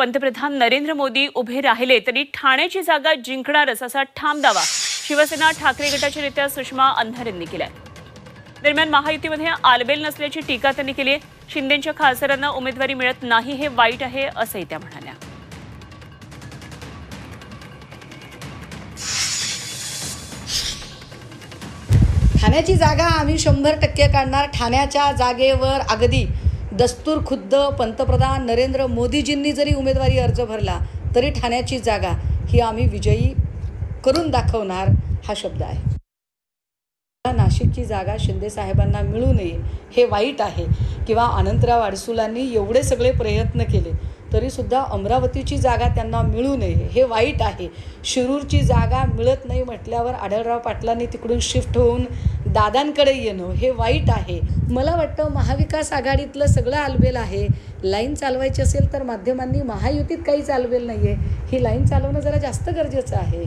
पंतप्रधान नरेंद्र मोदी उभे राहिले तरी ठाण्याची जागा जिंकणारच असा ठाम दावा शिवसेना ठाकरे गटाच्या नेत्या सुषमा अंधारे यांनी केलाय। दरम्यान महायुतीमध्ये आलबेल नसल्याची टीका त्यांनी केली आहे। शिंदेंच्या खासदारांना उमेदवारी मिळत नाही हे वाईट आहे असंही त्या म्हणाल्या। ठाण्याची जागा आम्ही 100% काढणार। ठाण्याच्या जागेवर अगदी दस्तूर खुद्द पंतप्रधान नरेंद्र मोदीजींनी जरी उमेदवारी अर्ज भरला तरी ठाण्याची जागा ही आम्ही विजयी करून दाखवणार हा शब्द आहे। नाशिकची जागा शिंदे साहेबांना मिळू नये हे वाईट आहे किंवा अनंतराव अडसुलांनी एवढे सगळे प्रयत्न केले तरीसुद्धा अमरावतीची जागा त्यांना मिळू नये हे वाईट आहे। शिरूरची जागा मिळत नाही म्हटल्यावर आढळराव पाटलांनी तिकडून शिफ्ट होऊन दादांकडे येणं हे वाईट आहे। मला वाटतं महाविकास आघाडीतलं सगळं आलबेल आहे। लाईन चालवायची असेल तर माध्यमांनी महायुतीत काही चालबेल नाही आहे ही लाईन चालवणं जरा जास्त गरजेचं आहे।